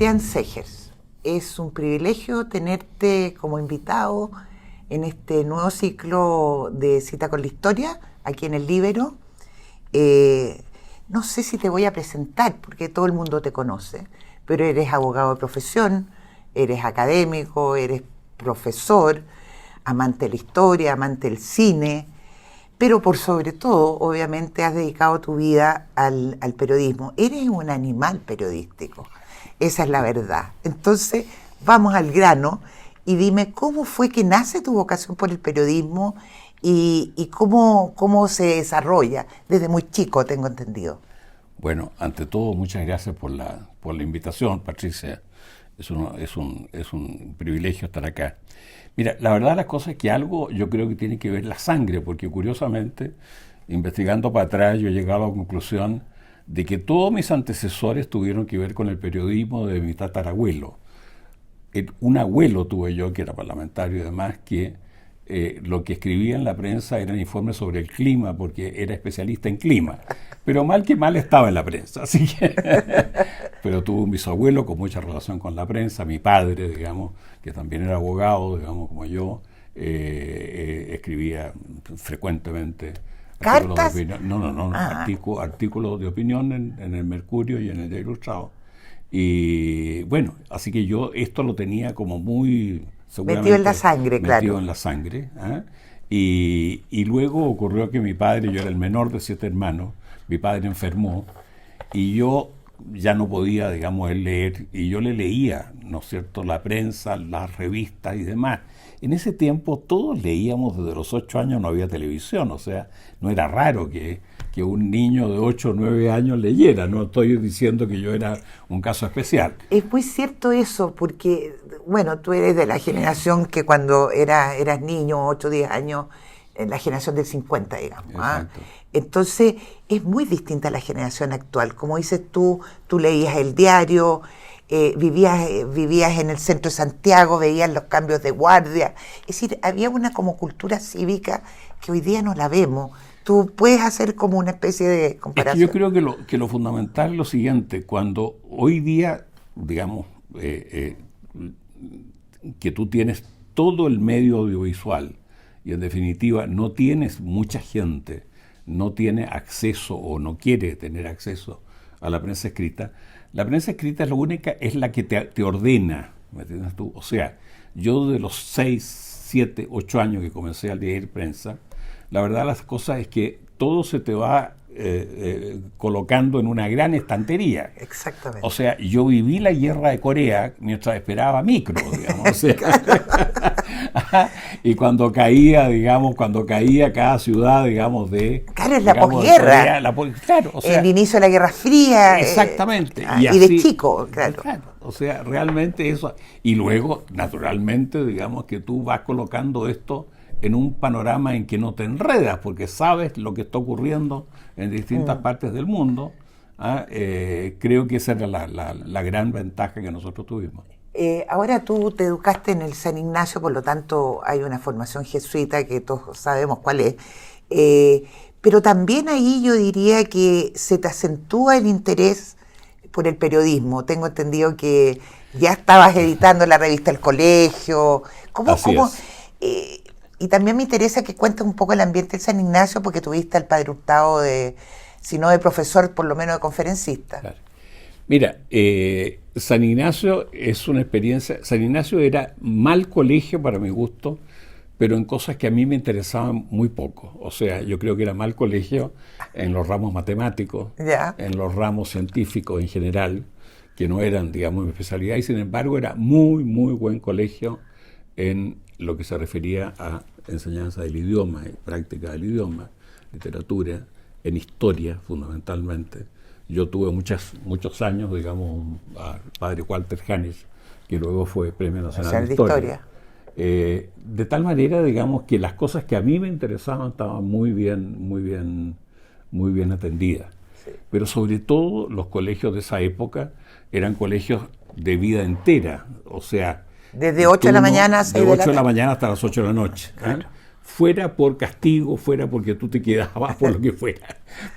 Sebastián Segers. Es un privilegio tenerte como invitado en este nuevo ciclo de Cita con la Historia, aquí en el Líbero. No sé si te voy a presentar, porque todo el mundo te conoce, pero eres abogado de profesión, eres académico, eres profesor, amante de la historia, amante del cine, pero por sobre todo, obviamente, has dedicado tu vida al periodismo. Eres un animal periodístico, esa es la verdad. Entonces, vamos al grano y dime cómo fue que nace tu vocación por el periodismo y cómo se desarrolla desde muy chico, tengo entendido. Bueno, ante todo, muchas gracias por la invitación, Patricia. Es un privilegio estar acá. Mira, la verdad las cosas es que algo yo creo que tiene que ver la sangre, porque curiosamente, investigando para atrás, yo he llegado a la conclusión de que todos mis antecesores tuvieron que ver con el periodismo de mi tatarabuelo. Un abuelo tuve yo, que era parlamentario y demás, que lo que escribía en la prensa eran informes sobre el clima, porque era especialista en clima. Pero mal que mal estaba en la prensa, así que... Pero tuvo un bisabuelo con mucha relación con la prensa, mi padre, digamos, que también era abogado, digamos, como yo, escribía frecuentemente ¿Cartas? artículos de opinión en el Mercurio y en el Diario Ilustrado. Y bueno, así que yo esto lo tenía como muy... Metido en la sangre, claro. Metido en la sangre. ¿Eh? Y luego ocurrió que mi padre, yo era el menor de 7 hermanos, mi padre enfermó y yo ya no podía, digamos, leer, y yo le leía, ¿no es cierto?, la prensa, las revistas y demás. En ese tiempo todos leíamos, desde los 8 años no había televisión, o sea, no era raro que un niño de 8 o 9 años leyera, no estoy diciendo que yo era un caso especial. Es muy cierto eso, porque, bueno, tú eres de la generación que cuando eras niño, 8 o 10 años, en la generación del 50, digamos. Exacto. Entonces, es muy distinta a la generación actual. Como dices tú leías el diario, vivías en el centro de Santiago, veías los cambios de guardia. Es decir, había una como cultura cívica que hoy día no la vemos. Tú puedes hacer como una especie de comparación. Es que yo creo que lo fundamental es lo siguiente: cuando hoy día, digamos, que tú tienes todo el medio audiovisual y en definitiva no tienes mucha gente, no tiene acceso o no quiere tener acceso a la prensa escrita. La prensa escrita es la única, es la que te ordena, ¿me entiendes tú? O sea, yo de los 6, 7, 8 años que comencé a leer prensa, la verdad las cosas es que todo se te va colocando en una gran estantería. Exactamente. O sea, yo viví la guerra de Corea mientras esperaba micro, digamos. O sea, y cuando caía cada ciudad, digamos, de... Claro, es la posguerra. Claro, o sea, el inicio de la Guerra Fría. Exactamente. Y así, de chico, claro. O sea, realmente eso. Y luego, naturalmente, digamos que tú vas colocando esto en un panorama en que no te enredas, porque sabes lo que está ocurriendo en distintas partes del mundo. Creo que esa era la gran ventaja que nosotros tuvimos. Ahora tú te educaste en el San Ignacio, por lo tanto hay una formación jesuita que todos sabemos cuál es, pero también ahí yo diría que se te acentúa el interés por el periodismo. Tengo entendido que ya estabas editando la revista El Colegio. ¿Cómo? Y también me interesa que cuentes un poco el ambiente del San Ignacio, porque tuviste al padre Hurtado si no de profesor, por lo menos de conferencista. Claro. Mira, San Ignacio es una experiencia. San Ignacio era mal colegio para mi gusto, pero en cosas que a mí me interesaban muy poco. O sea, yo creo que era mal colegio en los ramos matemáticos, en los ramos científicos en general, que no eran, digamos, mi especialidad, y sin embargo era muy, muy buen colegio en lo que se refería a enseñanza del idioma, práctica del idioma, literatura, en historia fundamentalmente. Yo tuve muchos años, digamos, al padre Walter Hannes, que luego fue Premio Nacional de Historia. De tal manera, digamos, que las cosas que a mí me interesaban estaban muy bien atendidas. Sí. Pero sobre todo los colegios de esa época eran colegios de vida entera, o sea... Desde 8 de la mañana a 6 de la tarde. De 8 de la mañana hasta las 8 de la noche. Claro. Fuera por castigo, fuera porque tú te quedabas, por lo que fuera.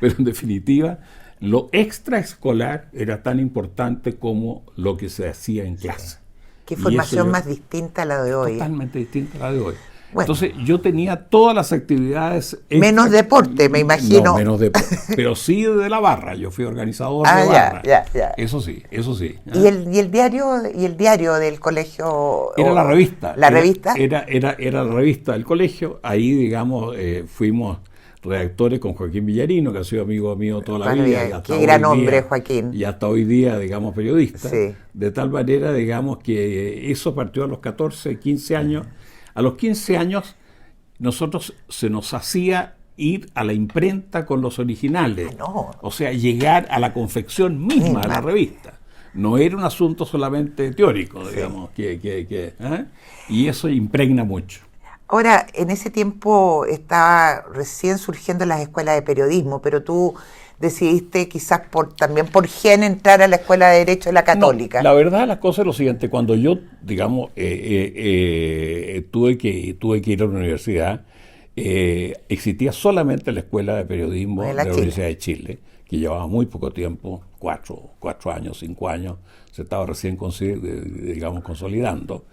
Pero en definitiva, lo extraescolar era tan importante como lo que se hacía en clase. Qué Y formación eso más distinta a la de hoy. totalmente distinta a la de hoy. Bueno. Entonces yo tenía todas las actividades Menos deporte, me imagino. No, menos deporte, pero sí de la barra. Yo fui organizador de ya, barra. ya. Eso sí. ¿Y el diario del colegio? Era la revista. ¿La revista? Era la revista del colegio. Ahí, digamos, fuimos redactores con Joaquín Villarino, que ha sido amigo mío toda la vida. Y hasta qué gran hombre, día, Joaquín. Y hasta hoy día, digamos, periodista. Sí. De tal manera, digamos, que eso partió a los 14, 15 años. A los 15 años, nosotros se nos hacía ir a la imprenta con los originales. No. O sea, llegar a la confección misma de la revista. No era un asunto solamente teórico, digamos, y eso impregna mucho. Ahora, en ese tiempo estaba recién surgiendo las escuelas de periodismo, pero tú decidiste quizás también por gen entrar a la Escuela de Derecho de la Católica. No, la verdad, la cosa es lo siguiente. Cuando yo, digamos, tuve que ir a la universidad, existía solamente la Escuela de Periodismo de la Universidad de Chile, que llevaba muy poco tiempo, 4 años, 5 años, se estaba recién, digamos, consolidando.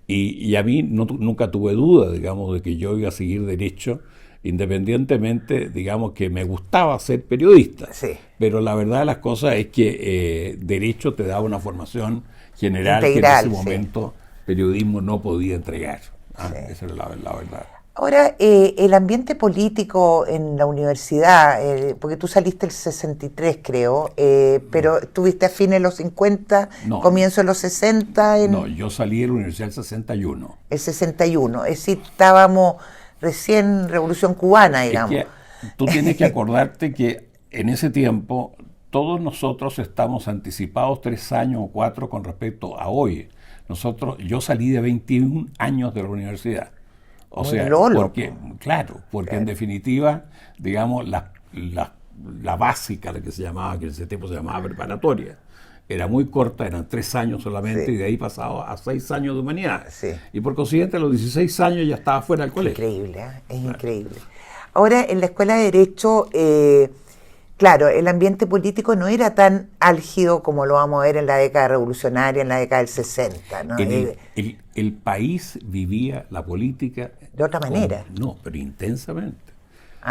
Y a mí nunca tuve duda, digamos, de que yo iba a seguir Derecho, independientemente, digamos, que me gustaba ser periodista. Sí. Pero la verdad de las cosas es que Derecho te daba una formación general integral, que en ese momento periodismo no podía entregar. Esa era la verdad. Ahora, el ambiente político en la universidad, porque tú saliste el 63, creo, pero ¿estuviste a fines de los 50, comienzo de los 60? No, yo salí de la universidad el 61. El 61, es decir, estábamos recién Revolución Cubana, digamos. Es que tú tienes que acordarte que en ese tiempo todos nosotros estamos anticipados 3 años o 4 con respecto a hoy. Yo salí de 21 años de la universidad. O sea, porque en definitiva, digamos, la básica, la que se llamaba, que en ese tiempo se llamaba preparatoria, era muy corta, eran 3 años solamente, y de ahí pasaba a 6 años de humanidades. Sí. Y por consiguiente, a los 16 años ya estaba fuera del colegio. Increíble, es increíble. Ahora, en la Escuela de Derecho, claro, el ambiente político no era tan álgido como lo vamos a ver en la década revolucionaria, en la década del 60, ¿no? El país vivía la política de otra manera. No, pero intensamente.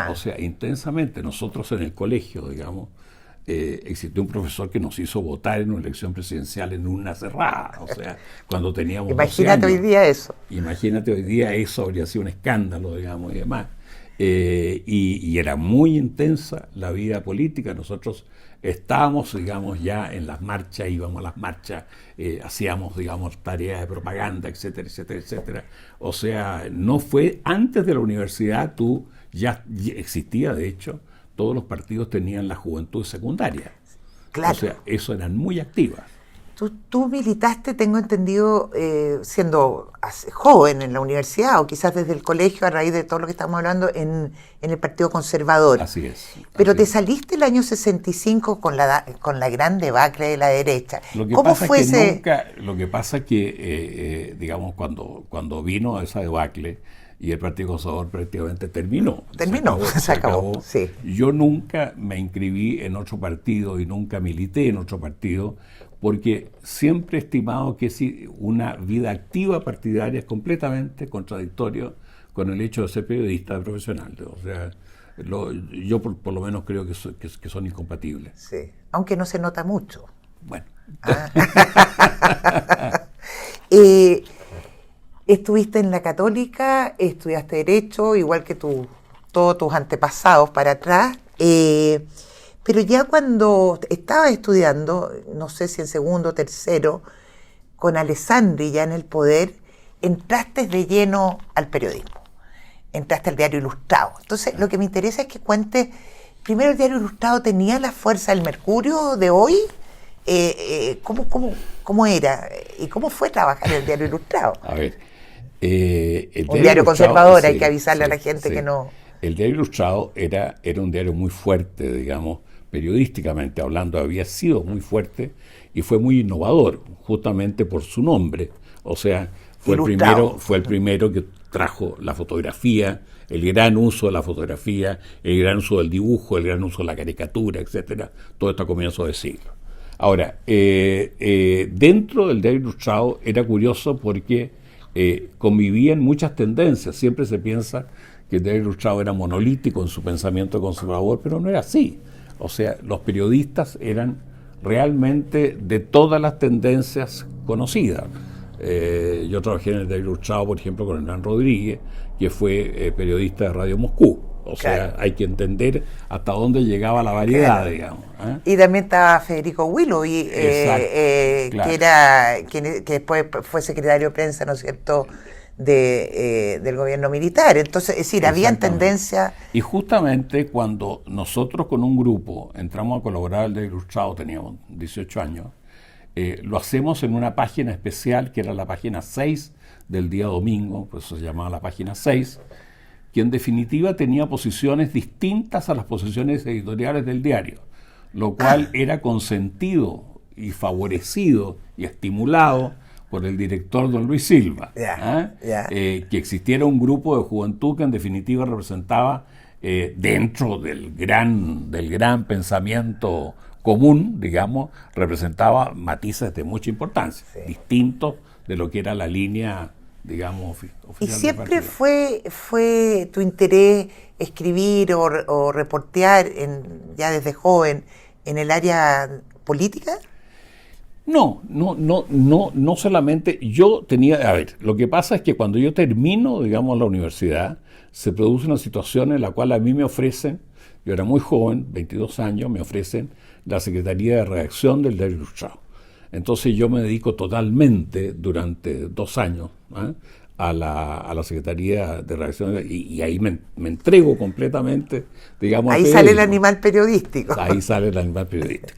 O sea, intensamente. Nosotros en el colegio, digamos, existió un profesor que nos hizo votar en una elección presidencial en una cerrada. O sea, cuando teníamos 12 años. Hoy día eso. Imagínate hoy día eso, habría sido un escándalo, digamos, y demás. Y era muy intensa la vida política. Nosotros estábamos, digamos, ya en las marchas, íbamos a las marchas, hacíamos, digamos, tareas de propaganda, etcétera, etcétera, etcétera. O sea, no fue antes de la universidad, ya existía, de hecho, todos los partidos tenían la juventud secundaria. Claro. O sea, eso eran muy activas. Tú militaste, tengo entendido, siendo joven en la universidad o quizás desde el colegio a raíz de todo lo que estamos hablando en el Partido Conservador. Así es. Pero te saliste el año 65 con la gran debacle de la derecha. ¿Cómo fue ese? Lo que pasa es que, digamos, cuando vino esa debacle y el Partido Conservador prácticamente terminó. Se acabó. Sí. Yo nunca me inscribí en otro partido y nunca milité en otro partido, porque siempre he estimado que una vida activa partidaria es completamente contradictorio con el hecho de ser periodista profesional. O sea, yo por lo menos creo que son incompatibles. Sí, aunque no se nota mucho. Bueno. Estuviste en la Católica, estudiaste Derecho, igual que todos tus antepasados para atrás. Pero ya cuando estabas estudiando, no sé si en segundo o tercero, con Alessandri ya en el poder, entraste de lleno al periodismo. Entraste al Diario Ilustrado. Entonces, lo que me interesa es que cuentes, primero, ¿el Diario Ilustrado tenía la fuerza del Mercurio de hoy? ¿Cómo era? ¿Y cómo fue trabajar en el Diario Ilustrado? A ver, un diario conservador, hay que avisarle a la gente que no... El Diario Ilustrado era un diario muy fuerte, digamos, periodísticamente hablando, había sido muy fuerte y fue muy innovador, justamente por su nombre. O sea, fue el primero que trajo la fotografía, el gran uso de la fotografía, el gran uso del dibujo, el gran uso de la caricatura, etcétera. Todo esto a comienzos de siglo. Ahora, dentro del diario ilustrado era curioso porque convivían muchas tendencias. Siempre se piensa que el diario ilustrado era monolítico en su pensamiento conservador, pero no era así. O sea, los periodistas eran realmente de todas las tendencias conocidas. Yo trabajé en el diario ilustrado, por ejemplo, con Hernán Rodríguez, que fue periodista de Radio Moscú. O sea, hay que entender hasta dónde llegaba la variedad, digamos. Y también estaba Federico Willoughby, que después fue secretario de prensa, ¿no es cierto?, del gobierno militar. Entonces, es decir, habían tendencias. Y justamente cuando nosotros con un grupo entramos a colaborar al diario ilustrado, teníamos 18 años, lo hacemos en una página especial que era la página 6 del día domingo, por eso se llamaba la página 6, que en definitiva tenía posiciones distintas a las posiciones editoriales del diario, lo cual era consentido y favorecido y estimulado por el director don Luis Silva, que existiera un grupo de juventud que en definitiva representaba dentro del gran pensamiento común, digamos, representaba matices de mucha importancia, distintos de lo que era la línea, digamos, oficial. ¿Y siempre fue tu interés escribir o reportear ya desde joven en el área política? No solamente. Yo tenía, a ver, lo que pasa es que cuando yo termino, digamos, la universidad, se produce una situación en la cual a mí me ofrecen, yo era muy joven, 22 años, me ofrecen la Secretaría de Redacción del Diario Ilustrado. Entonces yo me dedico totalmente durante 2 años a la Secretaría de Redacción y ahí me entrego completamente, digamos. Ahí sale el animal periodístico. Ahí sale el animal periodístico.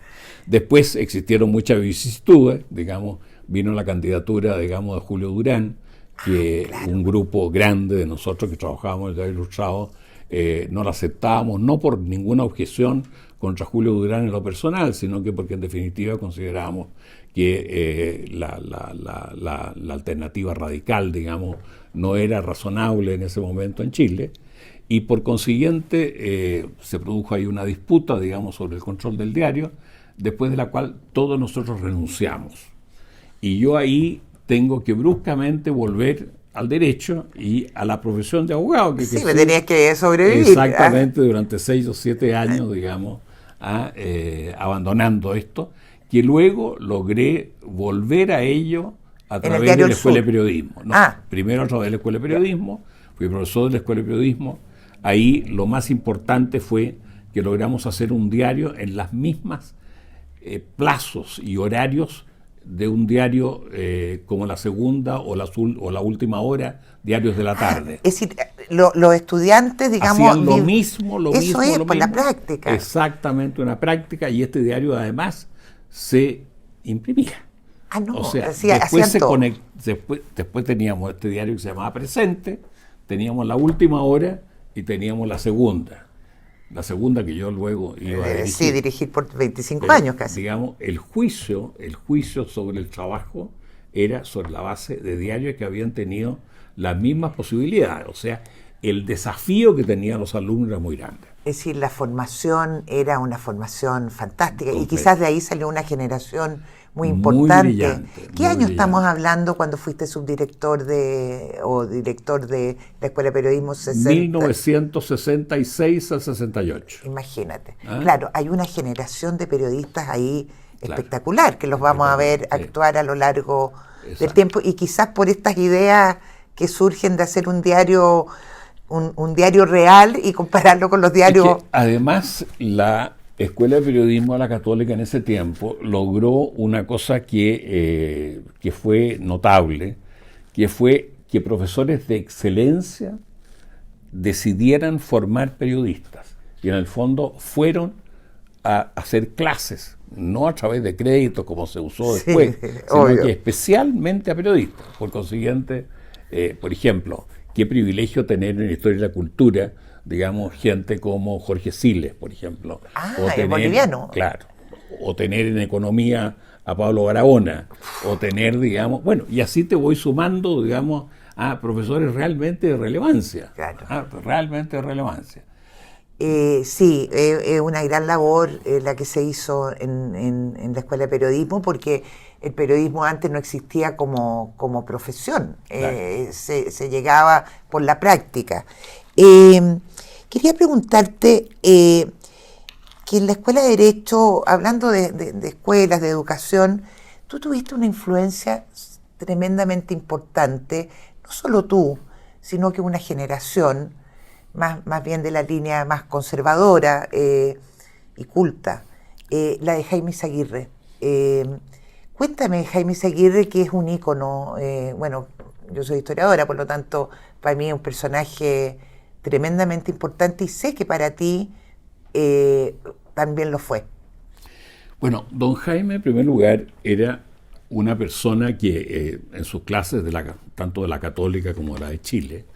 Después existieron muchas vicisitudes, digamos, vino la candidatura, digamos, de Julio Durán, que un grupo grande de nosotros que trabajábamos en el Diario Ilustrado no la aceptábamos, no por ninguna objeción contra Julio Durán en lo personal, sino que porque en definitiva considerábamos que la alternativa radical, digamos, no era razonable en ese momento en Chile, y por consiguiente se produjo ahí una disputa, digamos, sobre el control del diario, después de la cual todos nosotros renunciamos. Y yo ahí tengo que bruscamente volver al derecho y a la profesión de abogado. Me tenías que sobrevivir. Exactamente, durante 6 o 7 años, digamos, abandonando esto, que luego logré volver a ello a través de la Escuela de Periodismo. Primero a través de la Escuela de Periodismo, fui profesor de la Escuela de Periodismo. Ahí lo más importante fue que logramos hacer un diario en las mismas plazos y horarios de un diario como La Segunda o la Última Hora, diarios de la tarde. Es decir, los estudiantes, digamos, hacían lo mismo. La práctica. Exactamente, una práctica, y este diario además se imprimía. O sea, después teníamos este diario que se llamaba Presente, teníamos La Última Hora y teníamos La Segunda. La segunda que yo luego iba a dirigir. Sí, dirigir por 25 años casi. Digamos, el juicio sobre el trabajo era sobre la base de diarios que habían tenido las mismas posibilidades. O sea, el desafío que tenían los alumnos era muy grande. Es decir, la formación era una formación fantástica. Y quizás de ahí salió una generación muy importante. Muy brillante, ¿Qué año estamos hablando cuando fuiste subdirector o director de la Escuela de Periodismo? 1966 al 68. Imagínate. Claro, hay una generación de periodistas ahí espectacular, que los vamos a ver actuar a lo largo del tiempo, y quizás por estas ideas que surgen de hacer un diario real y compararlo con los diarios. Además, la Escuela de Periodismo de la Católica en ese tiempo logró una cosa que fue notable, que fue que profesores de excelencia decidieran formar periodistas, y en el fondo fueron a hacer clases, no a través de créditos como se usó después, sino que especialmente a periodistas. Por consiguiente, por ejemplo, qué privilegio tener en la Historia de la Cultura, digamos, gente como Jorge Siles, por ejemplo. El boliviano. Claro. O tener en Economía a Pablo Barahona, o tener, digamos, bueno, y así te voy sumando, digamos, profesores realmente de relevancia. Claro. Realmente de relevancia. Sí, es una gran labor la que se hizo en la Escuela de Periodismo, porque el periodismo antes no existía como profesión, Claro. se llegaba por la práctica. Quería preguntarte que en la Escuela de Derecho, hablando de escuelas, de educación, tú tuviste una influencia tremendamente importante, no solo tú, sino que una generación más bien de la línea más conservadora y culta, la de Jaime Izaguirre. Cuéntame, Jaime Izaguirre, que es un ícono, bueno, yo soy historiadora, por lo tanto, para mí es un personaje tremendamente importante y sé que para ti también lo fue. Bueno, don Jaime, en primer lugar, era una persona que en sus clases, tanto de la católica como de la de Chile,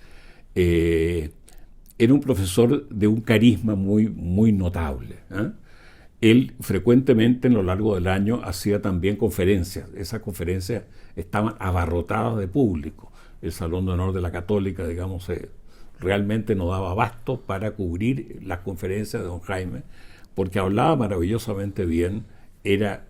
era un profesor de un carisma muy, muy notable. Él frecuentemente a lo largo del año hacía también conferencias. Esas conferencias estaban abarrotadas de público. El Salón de Honor de la Católica, digamos, realmente no daba abasto para cubrir las conferencias de don Jaime, porque hablaba maravillosamente bien, era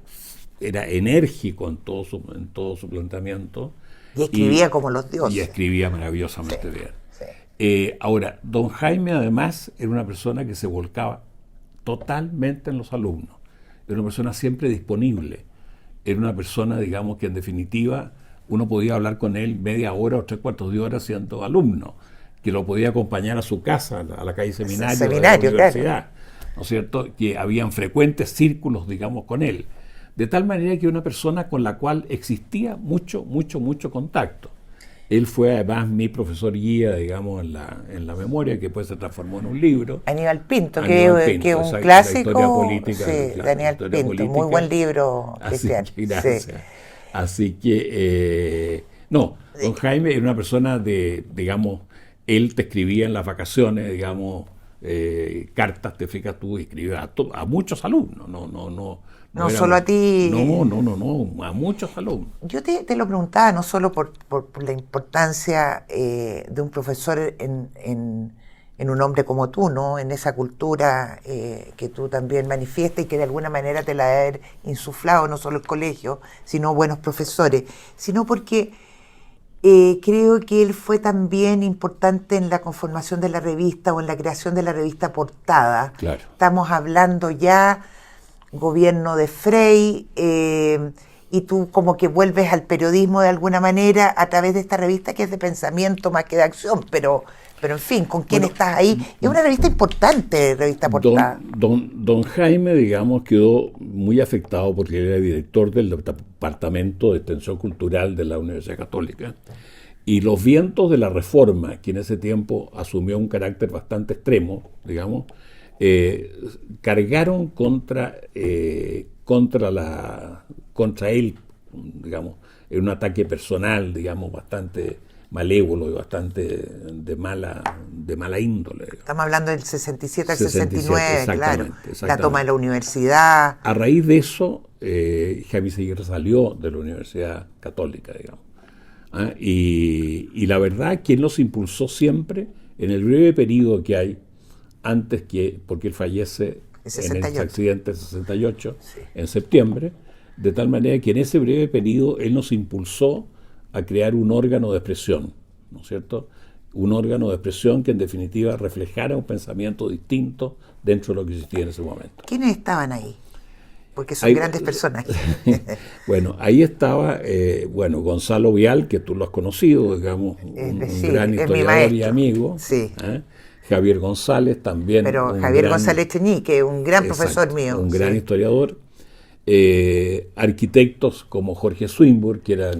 enérgico en todo su planteamiento. Y escribía como los dioses. Y escribía maravillosamente bien. Sí. Ahora, don Jaime además era una persona que se volcaba totalmente en los alumnos. Era una persona siempre disponible. Era una persona, digamos, que en definitiva uno podía hablar con él media hora o 3/4 de hora siendo alumno, que lo podía acompañar a su casa, a la calle Seminario de la universidad. Claro. ¿No es cierto? Que habían frecuentes círculos, digamos, con él. De tal manera que era una persona con la cual existía mucho contacto. Él fue además mi profesor guía, digamos, en la memoria, que después se transformó en un libro. Aníbal Pinto, que es un clásico. La historia política. Sí, Claro, Daniel Pinto, política. Muy buen libro, Cristian. Gracias. Sí. Así que, no, don Jaime era una persona digamos, él te escribía en las vacaciones, digamos, cartas, te fijas tú, escribía a muchos alumnos, no solo a ti. No, a muchos alumnos. Yo te lo preguntaba no solo por la importancia de un profesor en un hombre como tú, ¿no? En esa cultura que tú también manifiestas y que de alguna manera te la ha haber insuflado no solo el colegio, sino buenos profesores, sino porque creo que él fue también importante en la conformación de la revista o en la creación de la revista Portada. Claro. Estamos hablando ya gobierno de Frei, y tú como que vuelves al periodismo de alguna manera a través de esta revista que es de pensamiento más que de acción, pero en fin, ¿con quién estás ahí? Es una revista importante, revista Portada. Don Jaime, digamos, quedó muy afectado porque él era director del Departamento de Extensión Cultural de la Universidad Católica, y los vientos de la Reforma, que en ese tiempo asumió un carácter bastante extremo, digamos, cargaron contra él, digamos, en un ataque personal, digamos, bastante malévolo y bastante de mala índole. Estamos hablando del 67 al 69, claro. Exactamente. La toma de la universidad. A raíz de eso, Jaime Izaguirre salió de la Universidad Católica, digamos. Y la verdad, quien los impulsó siempre, en el breve periodo que hay, porque él fallece en el accidente del 68, sí, en septiembre, de tal manera que en ese breve periodo él nos impulsó a crear un órgano de expresión, ¿no es cierto? Un órgano de expresión que en definitiva reflejara un pensamiento distinto dentro de lo que existía en ese momento. ¿Quiénes estaban ahí? Porque son grandes personajes. Bueno, ahí estaba Gonzalo Vial, que tú lo has conocido, digamos, un gran historiador y amigo. Sí. Javier González también. Pero Javier González Cheñique, un gran profesor mío. Un gran historiador. Arquitectos como Jorge Swinburne, que era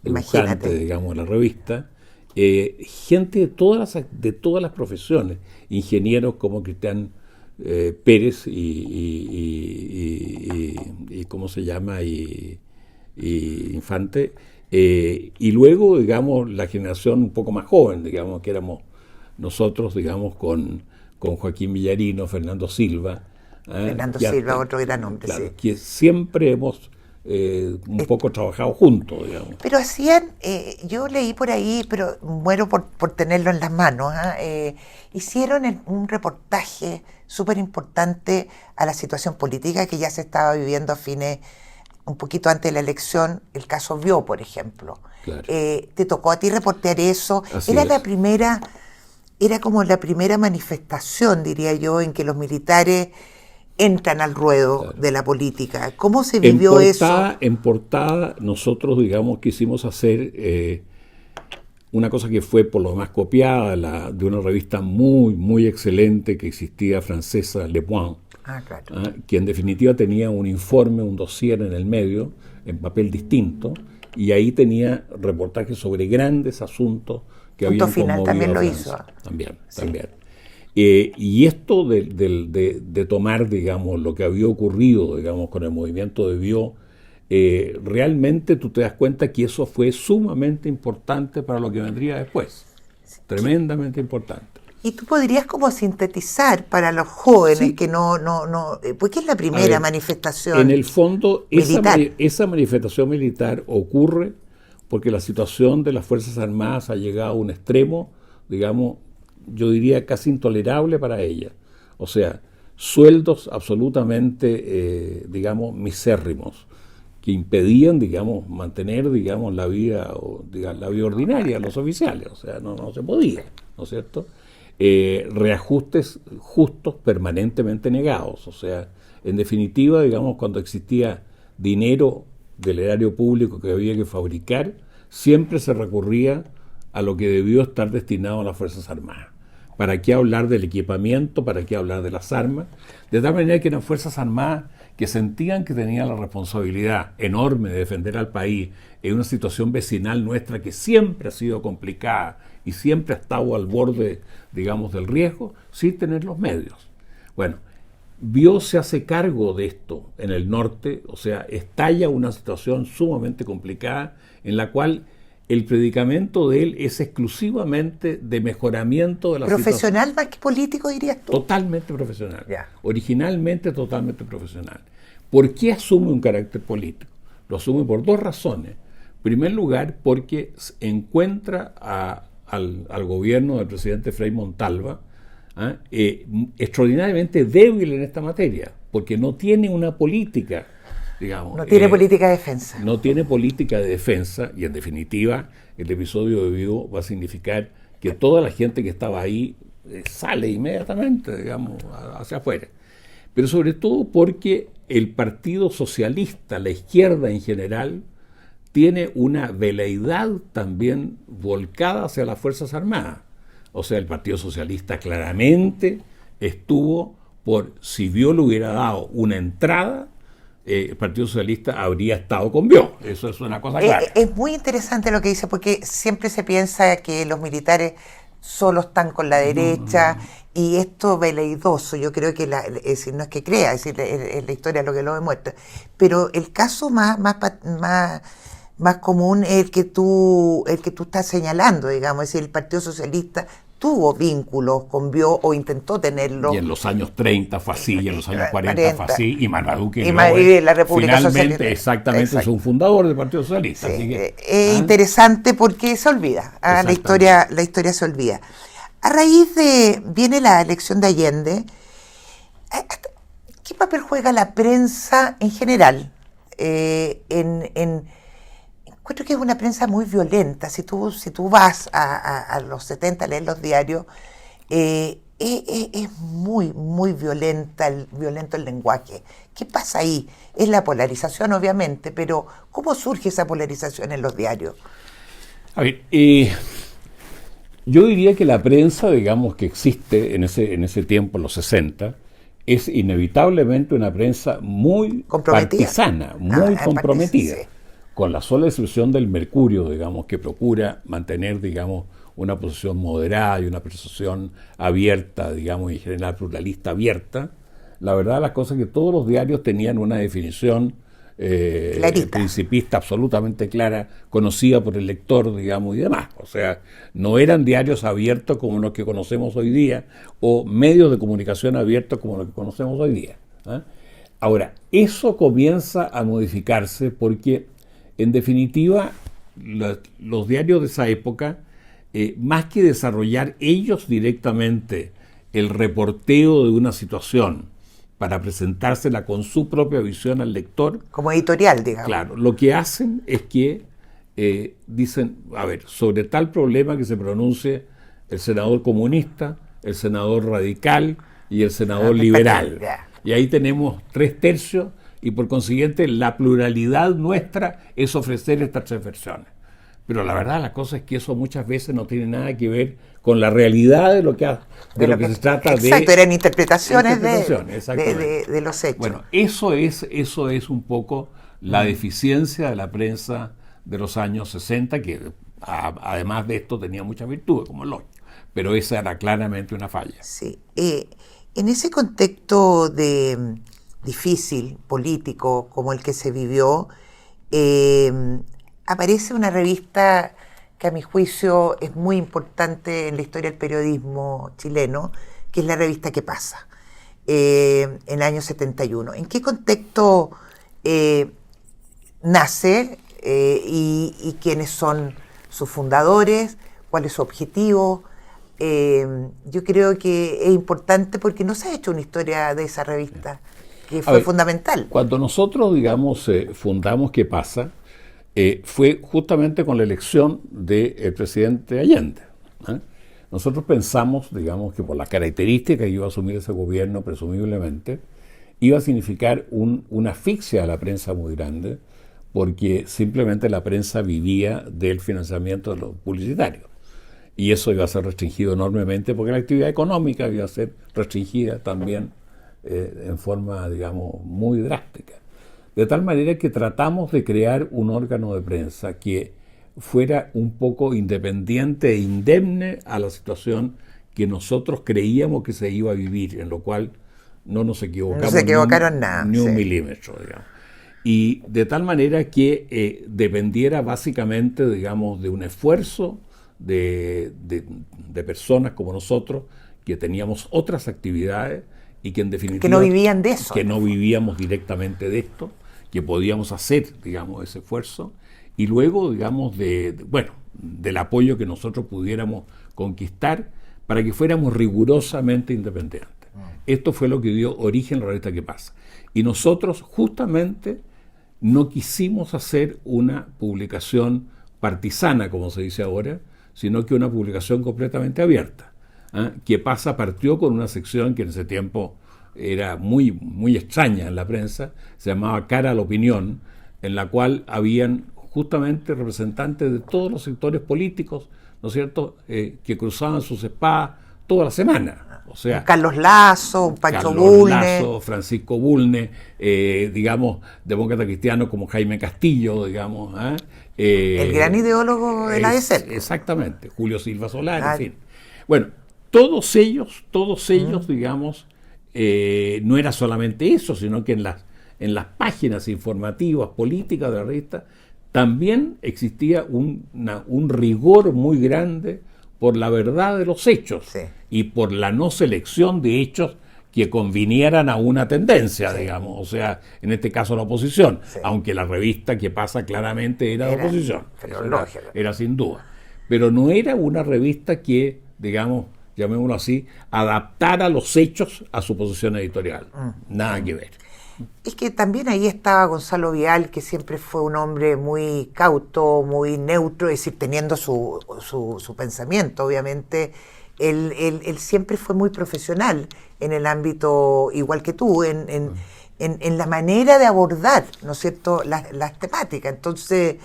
dibujante, digamos, de la revista. Gente de todas las profesiones. Ingenieros como Cristian Pérez y ¿cómo se llama? Y Infante. Y luego, digamos, la generación un poco más joven, digamos, que éramos nosotros, digamos, con Joaquín Villarino, Fernando Silva. Fernando Silva, otro gran hombre, claro, sí. Que siempre hemos un poco trabajado juntos, digamos. Pero hacían, yo leí por ahí, pero muero por tenerlo en las manos, hicieron un reportaje súper importante a la situación política que ya se estaba viviendo a fines, un poquito antes de la elección, el caso Bió, por ejemplo. Claro. ¿Te tocó a ti reportear eso? Así Era es. era como la primera manifestación, diría yo, en que los militares entran al ruedo, claro, de la política. ¿Cómo se vivió eso? En portada, nosotros, digamos, quisimos hacer una cosa que fue por lo más copiada de una revista muy, muy excelente que existía, francesa, Le Point, claro, que en definitiva tenía un informe, un dossier en el medio, en papel distinto, y ahí tenía reportajes sobre grandes asuntos que Punto habían Final conmovido también lo Francia. hizo. También, Sí. también. Y esto de tomar, digamos, lo que había ocurrido, digamos, con el movimiento de Bió, realmente tú te das cuenta que eso fue sumamente importante para lo que vendría después. Tremendamente importante. Y tú podrías como sintetizar para los jóvenes, sí, que no, porque es la primera manifestación en el fondo, militar. esa manifestación militar ocurre porque la situación de las Fuerzas Armadas ha llegado a un extremo, digamos, yo diría casi intolerable para ella. O sea, sueldos absolutamente, digamos, misérrimos, que impedían, digamos, mantener, digamos, la vida ordinaria, los oficiales. O sea, no se podía, ¿no es cierto? Reajustes justos permanentemente negados. O sea, en definitiva, digamos, cuando existía dinero del erario público que había que fabricar, siempre se recurría a lo que debió estar destinado a las Fuerzas Armadas. ¿Para qué hablar del equipamiento? ¿Para qué hablar de las armas? De tal manera que eran Fuerzas Armadas que sentían que tenían la responsabilidad enorme de defender al país en una situación vecinal nuestra que siempre ha sido complicada y siempre ha estado al borde, digamos, del riesgo, sin tener los medios. Bueno, Bió se hace cargo de esto en el norte, o sea, estalla una situación sumamente complicada en la cual el predicamento de él es exclusivamente de mejoramiento de la ¿Profesional situación. más que político, dirías tú? Totalmente profesional. Ya. Originalmente totalmente profesional. ¿Por qué asume un carácter político? Lo asume por dos razones. En primer lugar, porque encuentra al gobierno del presidente Frei Montalva extraordinariamente débil en esta materia, porque no tiene una política, digamos. No tiene política de defensa. No tiene política de defensa, y en definitiva el episodio de Bió va a significar que toda la gente que estaba ahí sale inmediatamente, digamos, hacia afuera. Pero sobre todo porque el Partido Socialista, la izquierda en general, tiene una veleidad también volcada hacia las Fuerzas Armadas. O sea, el Partido Socialista claramente estuvo por, si Bió le hubiera dado una entrada, el Partido Socialista habría estado con Bió. Eso es una cosa clara. Es muy interesante lo que dice, porque siempre se piensa que los militares solo están con la derecha, y esto veleidoso, yo creo que es decir, no es que crea, es decir, es la historia lo que lo demuestra. Pero el caso más común es el que tú estás señalando, digamos, es decir, el Partido Socialista tuvo vínculos con Bió o intentó tenerlo. Y en los años 30 fue así, y en los años 40 fue así, y Marmaduke y la República finalmente Socialista. Exactamente, Exacto. es un fundador del Partido Socialista. Sí, así que, es interesante porque se olvida, la historia se olvida. A raíz viene la elección de Allende. ¿Qué papel juega la prensa en general? Encuentro que es una prensa muy violenta. Si tú vas a los 70 a leer los diarios, es muy, muy violento el lenguaje. ¿Qué pasa ahí? Es la polarización, obviamente, pero ¿cómo surge esa polarización en los diarios? A ver, yo diría que la prensa, digamos, que existe en ese tiempo, en los 60, es inevitablemente una prensa muy partisana, muy comprometida. Sí. Con la sola excepción del Mercurio, digamos, que procura mantener, digamos, una posición moderada y una posición abierta, digamos, en general pluralista abierta, la verdad las cosas es que todos los diarios tenían una definición principista absolutamente clara, conocida por el lector, digamos, y demás. O sea, no eran diarios abiertos como los que conocemos hoy día, o medios de comunicación abiertos como los que conocemos hoy día. Ahora, eso comienza a modificarse porque, en definitiva, los diarios de esa época, más que desarrollar ellos directamente el reporteo de una situación para presentársela con su propia visión al lector, como editorial, digamos. Claro, lo que hacen es que dicen, a ver, sobre tal problema que se pronuncie el senador comunista, el senador radical y el senador liberal. Y ahí tenemos 3/3 y por consiguiente la pluralidad nuestra es ofrecer estas 3 versiones. Pero la verdad la cosa es que eso muchas veces no tiene nada que ver con la realidad de lo que se trata de... Exacto, eran interpretaciones de los hechos. Bueno, eso es un poco la deficiencia de la prensa de los años 60, que además de esto tenía muchas virtudes, como el hoy. Pero esa era claramente una falla. Sí. En ese contexto difícil, político, como el que se vivió, aparece una revista que a mi juicio es muy importante en la historia del periodismo chileno, que es la revista ¿Qué pasa? En el año 71. ¿En qué contexto nace y quiénes son sus fundadores? ¿Cuál es su objetivo? Yo creo que es importante porque no se ha hecho una historia de esa revista, que fue fundamental. Cuando nosotros, digamos, fundamos ¿Qué pasa?, fue justamente con la elección del presidente Allende. Nosotros pensamos, digamos, que por las características que iba a asumir ese gobierno, presumiblemente, iba a significar una asfixia a la prensa muy grande, porque simplemente la prensa vivía del financiamiento de los publicitarios. Y eso iba a ser restringido enormemente, porque la actividad económica iba a ser restringida también en forma, digamos, muy drástica. De tal manera que tratamos de crear un órgano de prensa que fuera un poco independiente e indemne a la situación que nosotros creíamos que se iba a vivir, en lo cual no nos equivocamos. No se equivocaron nada. Ni un milímetro, digamos. Y de tal manera que dependiera básicamente, digamos, de un esfuerzo de personas como nosotros, que teníamos otras actividades y que en definitiva... Que no vivían de eso. Que no vivíamos directamente de esto, que podíamos hacer, digamos, ese esfuerzo, y luego, digamos, del apoyo que nosotros pudiéramos conquistar para que fuéramos rigurosamente independientes. Esto fue lo que dio origen a la revista ¿Qué pasa? Y nosotros justamente no quisimos hacer una publicación partisana, como se dice ahora, sino que una publicación completamente abierta. ¿Qué pasa? Partió con una sección que en ese tiempo era muy, muy extraña en la prensa, se llamaba Cara a la Opinión, en la cual habían justamente representantes de todos los sectores políticos, ¿no es cierto?, que cruzaban sus espadas toda la semana. O sea, Carlos Lazo, Pancho Carlos Bulnes. Lazo, Francisco Bulnes, digamos, demócrata cristiano como Jaime Castillo, digamos. El gran ideólogo de la DC. Exactamente, Julio Silva Solar, en fin. Bueno, todos ellos, digamos, no era solamente eso, sino que en las páginas informativas, políticas de la revista, también existía un rigor muy grande por la verdad de los hechos, sí, y por la no selección de hechos que convinieran a una tendencia, sí, digamos, o sea, en este caso la oposición, sí, aunque la revista ¿Qué pasa? Claramente era de oposición, era sin duda, pero no era una revista que, digamos, llamémoslo así, adaptara los hechos a su posición editorial, nada que ver. Es que también ahí estaba Gonzalo Vial, que siempre fue un hombre muy cauto, muy neutro, es decir, teniendo su pensamiento, obviamente. Él siempre fue muy profesional en el ámbito, igual que tú, en la manera de abordar, ¿no es cierto?, las temáticas. Entonces,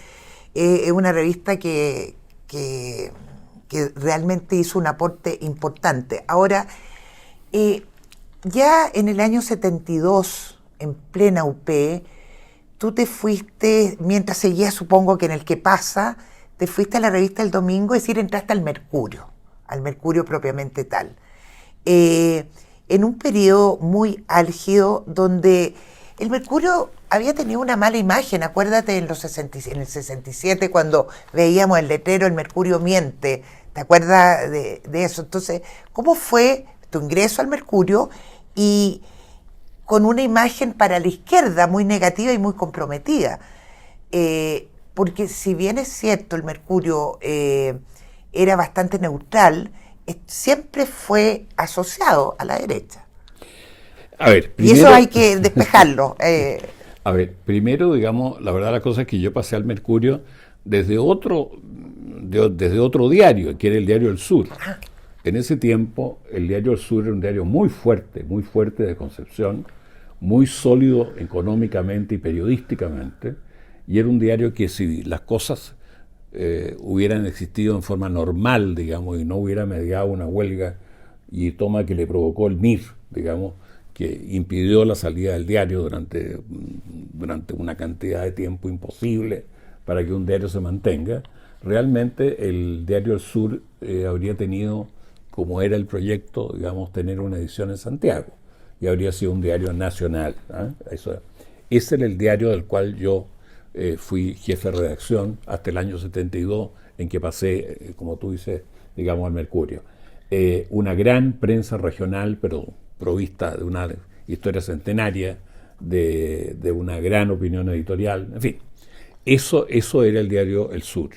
es una revista que realmente hizo un aporte importante. Ahora, ya en el año 72, en plena UP, tú te fuiste, mientras seguías, supongo que en el ¿Qué pasa?, te fuiste a la revista El Domingo, es decir, entraste al Mercurio propiamente tal. En un periodo muy álgido donde el Mercurio había tenido una mala imagen. Acuérdate en el 67, cuando veíamos el letrero El Mercurio miente. ¿Te acuerdas de eso? Entonces, ¿cómo fue tu ingreso al Mercurio y con una imagen para la izquierda muy negativa y muy comprometida. Porque si bien es cierto, el Mercurio era bastante neutral, siempre fue asociado a la derecha. A ver, Y eso hay que despejarlo. A ver, primero, digamos, la verdad la cosa es que yo pasé al Mercurio desde otro diario, que era el Diario El Sur. En ese tiempo, el Diario El Sur era un diario muy fuerte de concepción, muy sólido económicamente y periodísticamente, y era un diario que si las cosas hubieran existido en forma normal, digamos, y no hubiera mediado una huelga y toma que le provocó el MIR, digamos, que impidió la salida del diario durante una cantidad de tiempo imposible para que un diario se mantenga, realmente el Diario El Sur habría tenido, como era el proyecto, digamos, tener una edición en Santiago, y habría sido un diario nacional. Ese era el diario del cual yo fui jefe de redacción hasta el año 72, en que pasé, como tú dices, digamos, al Mercurio. Una gran prensa regional, pero provista de una historia centenaria, de una gran opinión editorial, en fin. Eso era el Diario El Sur.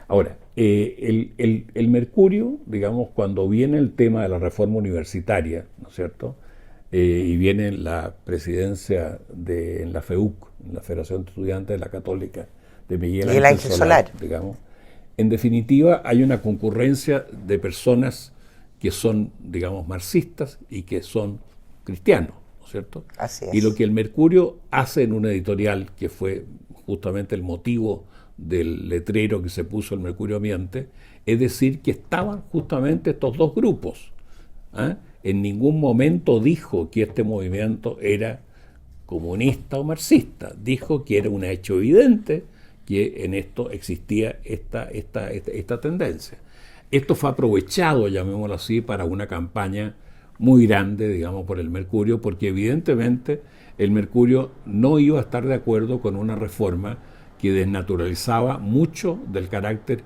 Ahora, el Mercurio, digamos, cuando viene el tema de la reforma universitaria, ¿no es cierto?, y viene la presidencia en la FEUC, en la Federación de Estudiantes de la Católica, de Miguel Ángel Solar, digamos, en definitiva hay una concurrencia de personas que son, digamos, marxistas y que son cristianos, ¿no es cierto? Así es. Y lo que el Mercurio hace en un editorial, que fue justamente el motivo del letrero que se puso el Mercurio Ambiente, es decir, que estaban justamente estos dos grupos. En ningún momento dijo que este movimiento era comunista o marxista, dijo que era un hecho evidente que en esto existía esta tendencia. Esto fue aprovechado, llamémoslo así, para una campaña muy grande, digamos, por el Mercurio, porque evidentemente el Mercurio no iba a estar de acuerdo con una reforma que desnaturalizaba mucho del carácter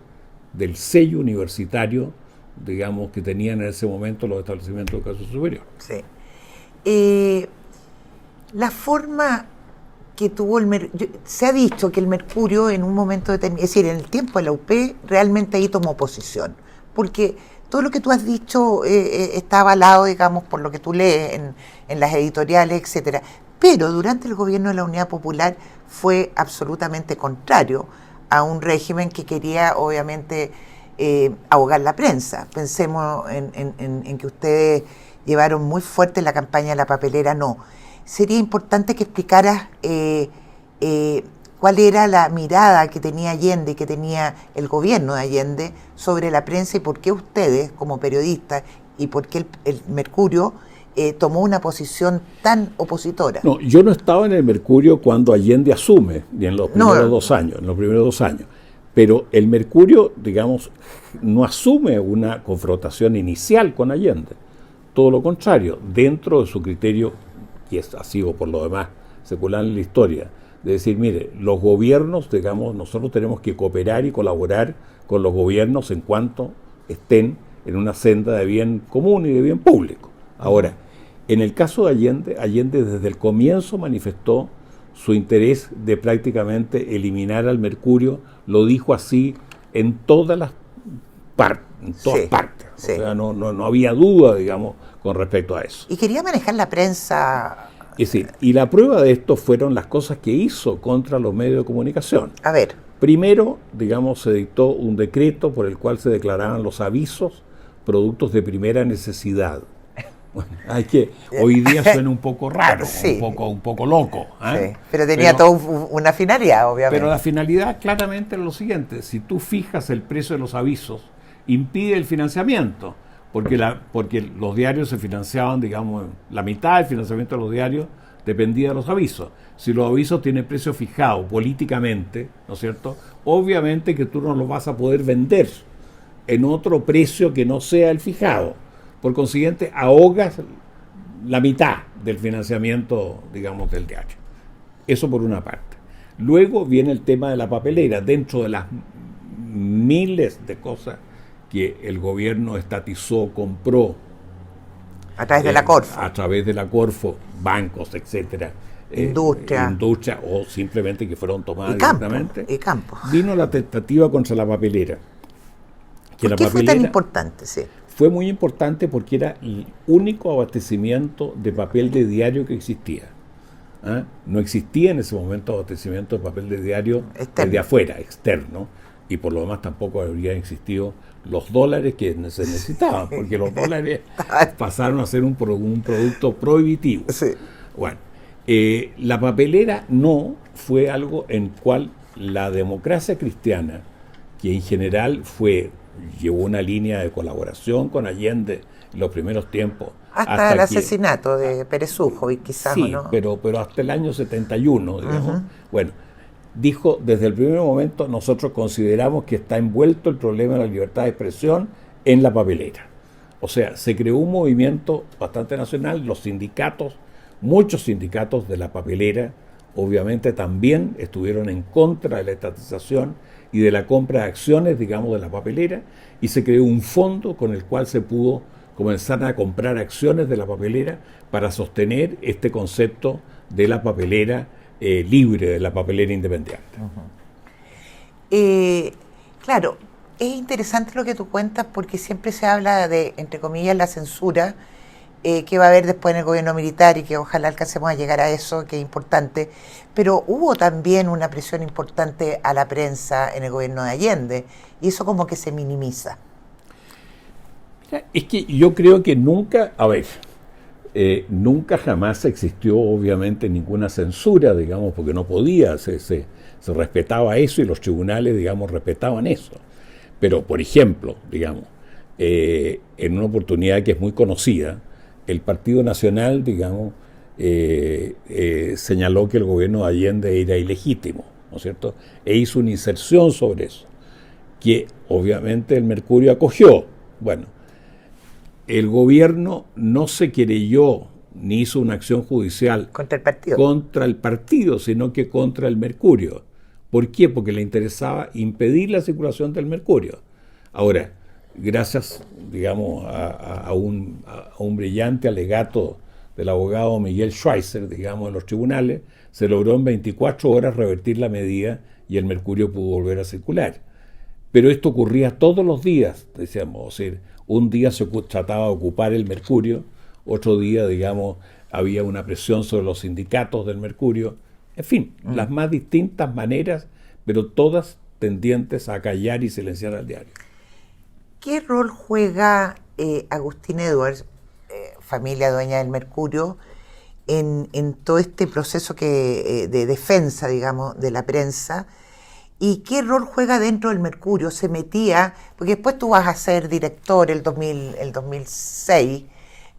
del sello universitario, digamos, que tenían en ese momento los establecimientos de educación superior. Sí. La forma que tuvo se ha dicho que el Mercurio en un momento determinado, es decir, en el tiempo de la UP, realmente ahí tomó posición, porque todo lo que tú has dicho está avalado, digamos, por lo que tú lees en las editoriales, etcétera. Pero durante el gobierno de la Unidad Popular fue absolutamente contrario a un régimen que quería, obviamente, ahogar la prensa. Pensemos en que ustedes llevaron muy fuerte la campaña de la papelera no. Sería importante que explicaras cuál era la mirada que tenía Allende y que tenía el gobierno de Allende sobre la prensa y por qué ustedes, como periodistas, y por qué el Mercurio tomó una posición tan opositora. No, yo no estaba en el Mercurio cuando Allende asume, ni en los primeros 2 años, pero el Mercurio, digamos, no asume una confrontación inicial con Allende. Todo lo contrario, dentro de su criterio, que ha sido por lo demás secular en la historia, de decir, mire, los gobiernos, digamos, nosotros tenemos que cooperar y colaborar con los gobiernos en cuanto estén en una senda de bien común y de bien público. Ahora, en el caso de Allende, Allende desde el comienzo manifestó su interés de prácticamente eliminar al Mercurio, lo dijo así en todas las partes, Sí. O sea, no había duda, digamos, con respecto a eso. Y quería manejar la prensa. Y la prueba de esto fueron las cosas que hizo contra los medios de comunicación. A ver. Primero, digamos, se dictó un decreto por el cual se declaraban los avisos productos de primera necesidad. Bueno, hoy día suena un poco raro, sí, un poco loco. Sí, pero tenía toda una finalidad, obviamente. Pero la finalidad claramente es lo siguiente: si tú fijas el precio de los avisos, impide el financiamiento, porque los diarios se financiaban, digamos, la mitad del financiamiento de los diarios dependía de los avisos. Si los avisos tienen precio fijado políticamente, ¿no es cierto?, obviamente que tú no los vas a poder vender en otro precio que no sea el fijado. Por consiguiente, ahogas la mitad del financiamiento, digamos, del diario. Eso por una parte. Luego viene el tema de la papelera. Dentro de las miles de cosas que el gobierno estatizó, compró A través de la Corfo. A través de la Corfo, bancos, etcétera. Industria o simplemente que fueron tomadas directamente. Y campo. Vino la tentativa contra la papelera. ¿Por qué fue tan importante? Sí. Fue muy importante porque era el único abastecimiento de papel de diario que existía. ¿Ah? No existía en ese momento abastecimiento de papel de diario desde afuera, externo, y por lo demás tampoco habrían existido los dólares que se necesitaban, porque los dólares pasaron a ser un producto prohibitivo. Sí. Bueno, la papelera no fue algo en cual la democracia cristiana, que en general llevó una línea de colaboración con Allende en los primeros tiempos. Hasta el asesinato de Pérez Ujoy, quizás, sí, ¿no? pero hasta el año 71, digamos. Bueno, dijo, desde el primer momento nosotros consideramos que está envuelto el problema de la libertad de expresión en la papelera. O sea, se creó un movimiento bastante nacional, los sindicatos, muchos sindicatos de la papelera, obviamente también estuvieron en contra de la estatización y de la compra de acciones, digamos, de la papelera, y se creó un fondo con el cual se pudo comenzar a comprar acciones de la papelera para sostener este concepto de la papelera libre, de la papelera independiente. Claro, es interesante lo que tú cuentas porque siempre se habla de, entre comillas, la censura que va a haber después en el gobierno militar y que ojalá alcancemos a llegar a eso, que es importante, pero hubo también una presión importante a la prensa en el gobierno de Allende y eso como que se minimiza. Es que yo creo que nunca jamás existió obviamente ninguna censura, digamos, porque no podía, se respetaba eso y los tribunales, digamos, respetaban eso. Pero, por ejemplo, digamos, en una oportunidad que es muy conocida, el Partido Nacional, digamos, señaló que el gobierno de Allende era ilegítimo, ¿no es cierto? E hizo una inserción sobre eso, que obviamente el Mercurio acogió. Bueno, el gobierno no se querelló ni hizo una acción judicial contra el partido, sino que contra el Mercurio. ¿Por qué? Porque le interesaba impedir la circulación del Mercurio. Ahora, gracias, digamos, a un brillante alegato del abogado Miguel Schweitzer, digamos, en los tribunales, se logró en 24 horas revertir la medida y el Mercurio pudo volver a circular. Pero esto ocurría todos los días, decíamos, o sea, un día se trataba de ocupar el Mercurio, otro día, digamos, había una presión sobre los sindicatos del Mercurio, en fin, las más distintas maneras, pero todas tendientes a callar y silenciar al diario. ¿Qué rol juega Agustín Edwards, familia dueña del Mercurio, en todo este proceso de defensa, digamos, de la prensa? ¿Y qué rol juega dentro del Mercurio? Se metía, porque después tú vas a ser director el 2006.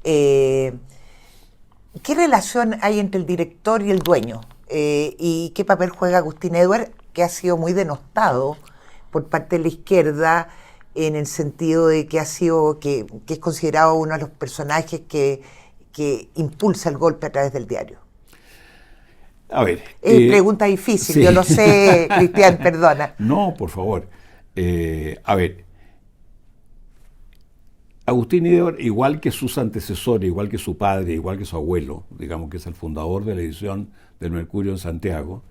¿Qué relación hay entre el director y el dueño? ¿Y qué papel juega Agustín Edwards, que ha sido muy denostado por parte de la izquierda, en el sentido de que que es considerado uno de los personajes que impulsa el golpe a través del diario? A ver. Pregunta difícil, sí. Yo lo sé, Cristian, perdona. No, por favor. A ver. Agustín Edwards, igual que sus antecesores, igual que su padre, igual que su abuelo, digamos que es el fundador de la edición del Mercurio en Santiago,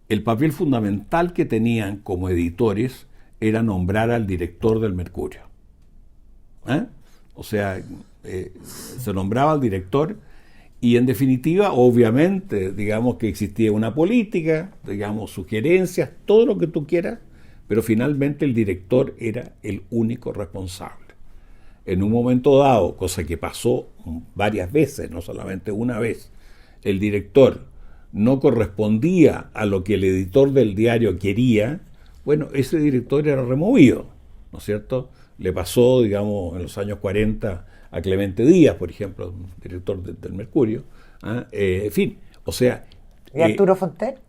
el papel fundamental que tenían como editores era nombrar al director del Mercurio. O sea, se nombraba al director y en definitiva, obviamente, digamos que existía una política, digamos, sugerencias, todo lo que tú quieras, pero finalmente el director era el único responsable. En un momento dado, cosa que pasó varias veces, no solamente una vez, el director no correspondía a lo que el editor del diario quería, bueno, ese director era removido, ¿no es cierto? Le pasó, digamos, en los años 40 a Clemente Díaz, por ejemplo, director del Mercurio. En fin, o sea... ¿Y Arturo Fonter?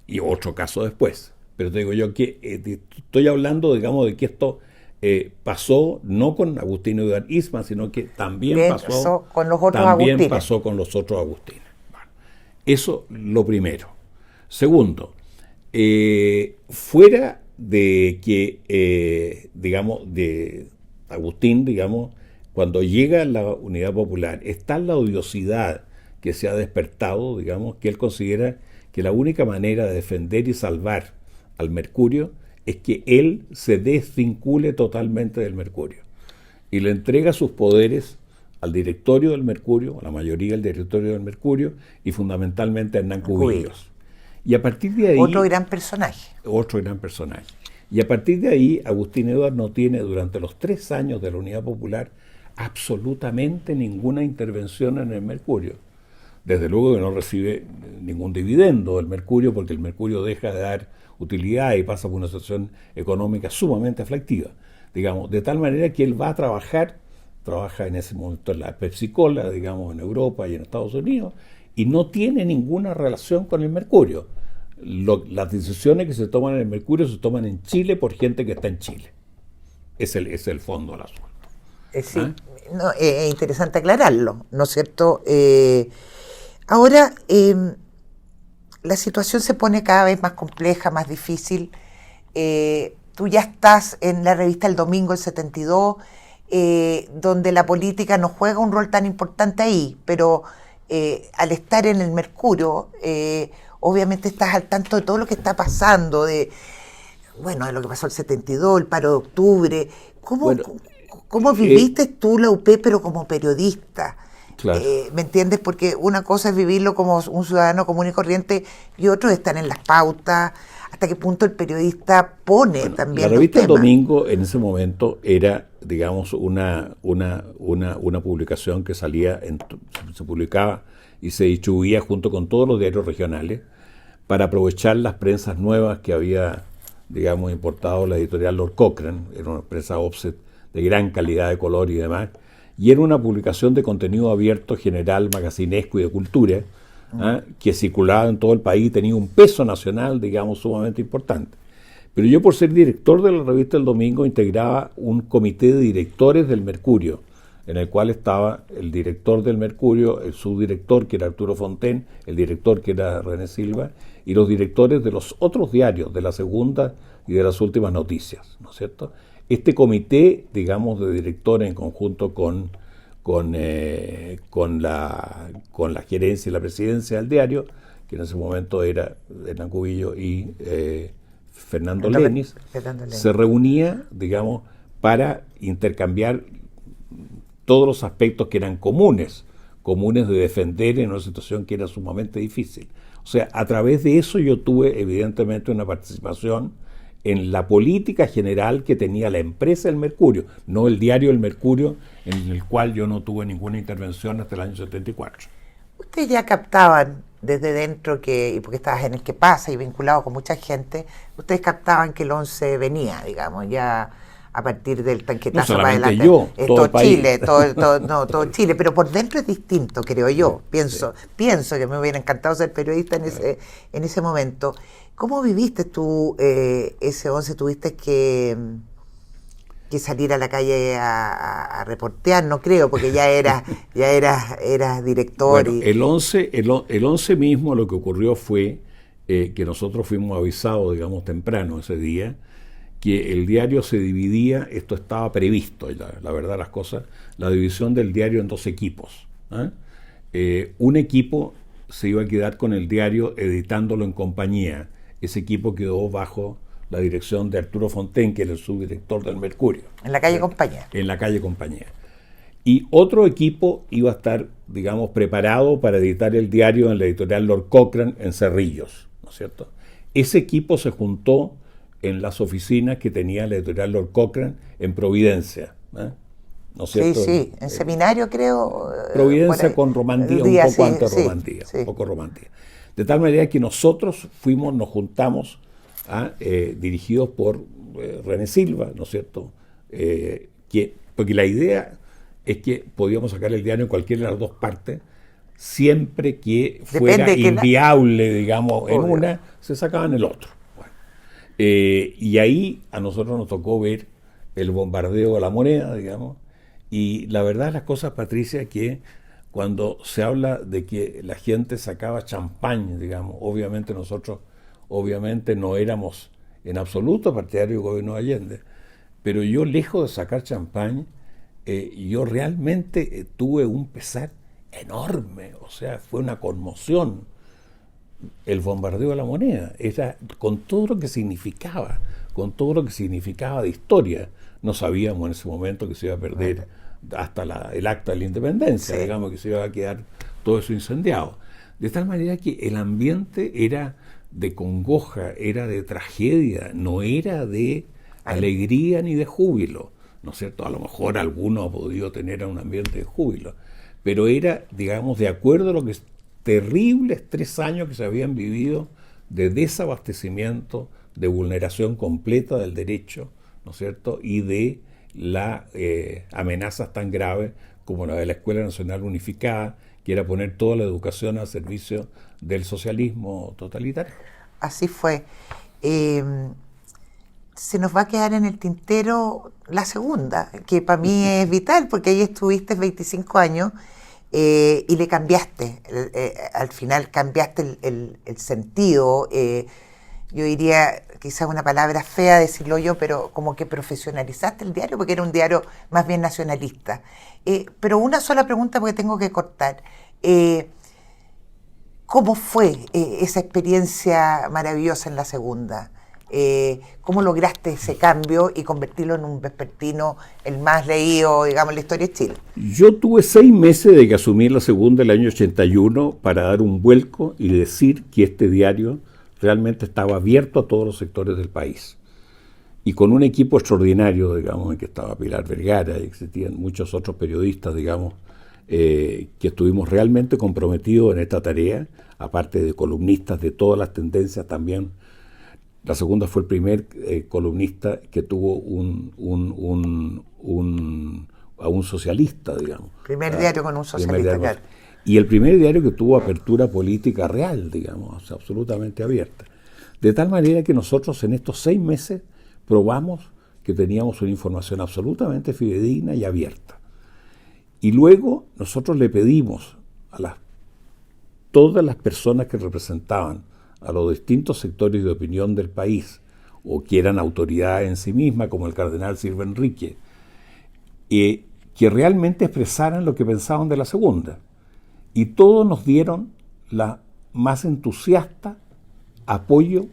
Y otro caso después. Pero te digo yo que estoy hablando, digamos, de que esto pasó no con Agustín Edwards Eastman, sino que también pasó con los otros Agustines. También pasó con los otros Agustines. Bueno, eso lo primero. Segundo, fuera de que, digamos, de Agustín, digamos, cuando llega la Unidad Popular, está la odiosidad que se ha despertado, digamos, que él considera que la única manera de defender y salvar al Mercurio es que él se desvincule totalmente del Mercurio y le entrega sus poderes al directorio del Mercurio, a la mayoría del directorio del Mercurio, y fundamentalmente a Hernán Cubillos. Y a partir de ahí... Otro gran personaje. Otro gran personaje. Y a partir de ahí, Agustín Edwards no tiene, durante los 3 años de la Unidad Popular, absolutamente ninguna intervención en el Mercurio. Desde luego que no recibe ningún dividendo del Mercurio, porque el Mercurio deja de dar utilidad y pasa por una situación económica sumamente aflictiva. Digamos, de tal manera que él va a trabaja en ese momento en la Pepsi-Cola, digamos, en Europa y en Estados Unidos, y no tiene ninguna relación con el Mercurio. Las decisiones que se toman en el Mercurio se toman en Chile por gente que está en Chile. Es el fondo del asunto. Sí, no, es interesante aclararlo, ¿no es cierto? Ahora, la situación se pone cada vez más compleja, más difícil. Tú ya estás en la revista El Domingo, el 72, donde la política no juega un rol tan importante ahí, pero al estar en el Mercurio, obviamente estás al tanto de todo lo que está pasando, de lo que pasó el 72, el paro de octubre. ¿Cómo viviste tú la UP, pero como periodista? Claro. ¿Me entiendes? Porque una cosa es vivirlo como un ciudadano común y corriente y otro es estar en las pautas. ¿Hasta qué punto el periodista pone también la revista los temas? El Domingo en ese momento era, digamos, una publicación que salía, se publicaba y se distribuía junto con todos los diarios regionales para aprovechar las prensas nuevas que había, digamos, importado la editorial Lord Cochrane. Era una prensa offset de gran calidad de color y demás, y era una publicación de contenido abierto, general, magacinesco y de cultura, que circulaba en todo el país, tenía un peso nacional, digamos, sumamente importante. Pero yo, por ser director de la revista El Domingo, integraba un comité de directores del Mercurio, en el cual estaba el director del Mercurio, el subdirector, que era Arturo Fonten, el director, que era René Silva, y los directores de los otros diarios, de La Segunda y de Las Últimas Noticias, ¿no es cierto? Este comité, digamos, de directores en conjunto con la gerencia y la presidencia del diario, que en ese momento era Hernán Cubillo y Fernando Lenis, se reunía, digamos, para intercambiar todos los aspectos que eran comunes de defender en una situación que era sumamente difícil. O sea, a través de eso yo tuve evidentemente una participación en la política general que tenía la empresa El Mercurio, no el diario El Mercurio, en el cual yo no tuve ninguna intervención hasta el año 74. Ustedes ya captaban desde dentro y porque estabas en el Que Pasa y vinculado con mucha gente, ustedes captaban que el 11 venía, digamos, ya a partir del tanquetazo para adelante. Yo, todo Chile, todo Chile, pero por dentro es distinto, creo yo. Pienso que me hubiera encantado ser periodista en ese momento. ¿Cómo viviste tú ese 11? ¿Tuviste que salir a la calle a reportear? No creo, porque ya eras director. Bueno, el 11 mismo lo que ocurrió fue que nosotros fuimos avisados, digamos, temprano ese día, que el diario se dividía, esto estaba previsto, la verdad las cosas, la división del diario en 2 equipos. Un equipo se iba a quedar con el diario editándolo en compañía. Ese equipo quedó bajo la dirección de Arturo Fonten, que era el subdirector del Mercurio. En la calle Compañía. En la calle Compañía. Y otro equipo iba a estar, digamos, preparado para editar el diario en la editorial Lord Cochrane en Cerrillos, ¿no es cierto? Ese equipo se juntó en las oficinas que tenía la editorial Lord Cochrane en Providencia, ¿no es cierto? Sí, en Seminario creo. Providencia con Romandía, un poco antes de Romandía, un poco Romandía. De tal manera que nosotros nos juntamos, dirigidos por René Silva, ¿no es cierto? Porque la idea es que podíamos sacar el diario en cualquiera de las 2 partes, siempre que fuera inviable, digamos, en una, se sacaba en el otro. Bueno, y ahí a nosotros nos tocó ver el bombardeo de La Moneda, digamos, y la verdad las cosas, Patricia, que cuando se habla de que la gente sacaba champán, digamos, obviamente nosotros no éramos en absoluto partidarios del gobierno de Allende, pero yo, lejos de sacar champán, yo realmente tuve un pesar enorme, o sea, fue una conmoción el bombardeo de La Moneda, era con todo lo que significaba, con todo lo que significaba de historia. No sabíamos en ese momento que se iba a perder hasta el acta de la independencia, digamos que se iba a quedar todo eso incendiado. De tal manera que el ambiente era de congoja, era de tragedia, no era de alegría ni de júbilo, ¿no es cierto? A lo mejor alguno ha podido tener un ambiente de júbilo, pero era, digamos, de acuerdo a los terribles 3 años que se habían vivido de desabastecimiento, de vulneración completa del derecho, ¿no es cierto? Y de las amenazas tan graves como la de la Escuela Nacional Unificada, que era poner toda la educación al servicio del socialismo totalitario. Así fue. Se nos va a quedar en el tintero la segunda, que para mí es vital, porque ahí estuviste 25 años y le cambiaste, al final cambiaste el sentido, yo diría, quizás una palabra fea decirlo yo, pero como que profesionalizaste el diario, porque era un diario más bien nacionalista. Pero una sola pregunta porque tengo que cortar. ¿Cómo fue esa experiencia maravillosa en la segunda? ¿Cómo lograste ese cambio y convertirlo en un vespertino el más leído, digamos, en la historia de Chile? Yo tuve 6 meses de que asumí la segunda el año 81 para dar un vuelco y decir que este diario realmente estaba abierto a todos los sectores del país. Y con un equipo extraordinario, digamos, en que estaba Pilar Vergara y existían muchos otros periodistas, digamos, que estuvimos realmente comprometidos en esta tarea, aparte de columnistas de todas las tendencias también. La segunda fue el primer columnista que tuvo a un socialista, digamos. Primer diario con un socialista, claro. Y el primer diario que tuvo apertura política real, digamos, o sea, absolutamente abierta. De tal manera que nosotros en estos 6 meses probamos que teníamos una información absolutamente fidedigna y abierta. Y luego nosotros le pedimos a todas las personas que representaban a los distintos sectores de opinión del país, o que eran autoridades en sí mismas, como el cardenal Silva Enrique, que realmente expresaran lo que pensaban de la segunda. Y todos nos dieron la más entusiasta apoyo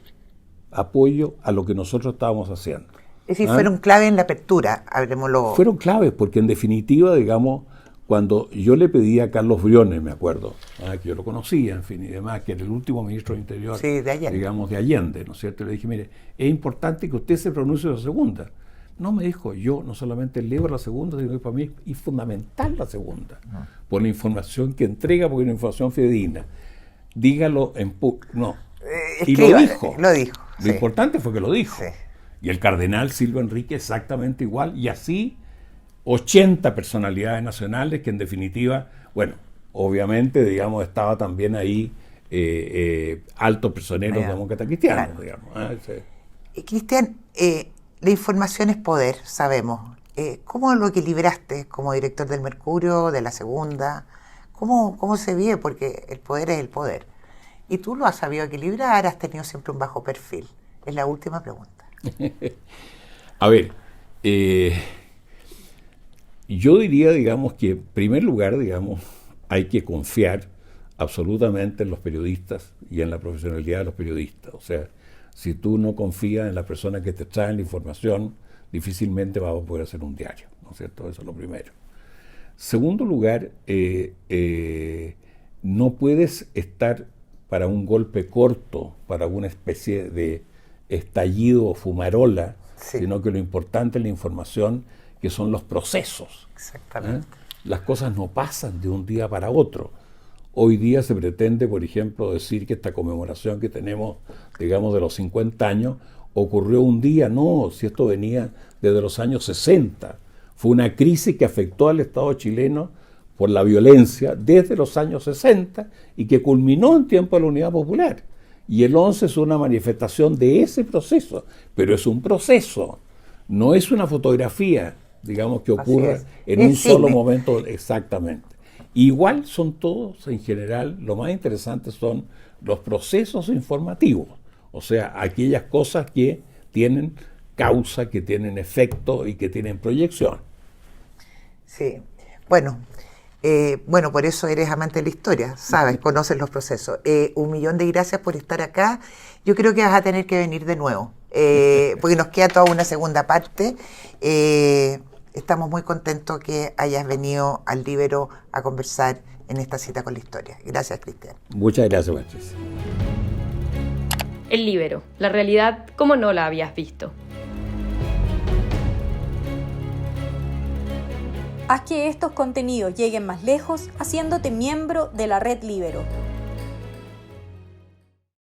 a lo que nosotros estábamos haciendo. Es decir, fueron clave en la apertura, hablemoslo. Fueron claves, porque en definitiva, digamos, cuando yo le pedí a Carlos Briones, me acuerdo, que yo lo conocía, en fin, y demás, que era el último ministro del Interior, sí, de Allende. Digamos, de Allende, ¿no es cierto? Y le dije, mire, es importante que usted se pronuncie de la segunda. No, me dijo, yo no solamente leo la segunda, sino que para mí es fundamental la segunda, por la información que entrega, porque es una información fidedigna. Dígalo en no. Y lo dijo. Lo dijo. Lo importante fue que lo dijo. Sí. Y el cardenal Silva Enrique exactamente igual, y así 80 personalidades nacionales que en definitiva, bueno, obviamente, digamos, estaba también ahí altos personeros demócratas cristianos, claro. Digamos. Sí. Cristian, la información es poder, sabemos. ¿Cómo lo equilibraste como director del Mercurio, de la segunda? ¿Cómo se vive? Porque el poder es el poder. Y tú lo has sabido equilibrar, has tenido siempre un bajo perfil. Es la última pregunta. A ver, yo diría, digamos, que en primer lugar, digamos, hay que confiar absolutamente en los periodistas y en la profesionalidad de los periodistas. O sea, si tú no confías en las personas que te traen la información, difícilmente vas a poder hacer un diario, ¿no es cierto? Eso es lo primero. Segundo lugar, no puedes estar para un golpe corto, para una especie de estallido o fumarola, sino que lo importante es la información, que son los procesos. Exactamente. Las cosas no pasan de un día para otro. Hoy día se pretende, por ejemplo, decir que esta conmemoración que tenemos, digamos, de los 50 años, ocurrió un día. No, si esto venía desde los años 60. Fue una crisis que afectó al Estado chileno por la violencia desde los años 60 y que culminó en tiempo de la Unidad Popular. Y el 11 es una manifestación de ese proceso, pero es un proceso, no es una fotografía, digamos, que ocurra en un solo momento exactamente. Igual son todos, en general, lo más interesante son los procesos informativos, o sea, aquellas cosas que tienen causa, que tienen efecto y que tienen proyección. Sí, bueno, bueno, por eso eres amante de la historia, sabes, conoces los procesos. 1.000.000 de gracias por estar acá. Yo creo que vas a tener que venir de nuevo, porque nos queda toda una segunda parte. Estamos muy contentos que hayas venido al Líbero a conversar en esta cita con la historia. Gracias, Cristian. Muchas gracias, Patricia. El Líbero, la realidad como no la habías visto. Haz que estos contenidos lleguen más lejos haciéndote miembro de la Red Líbero.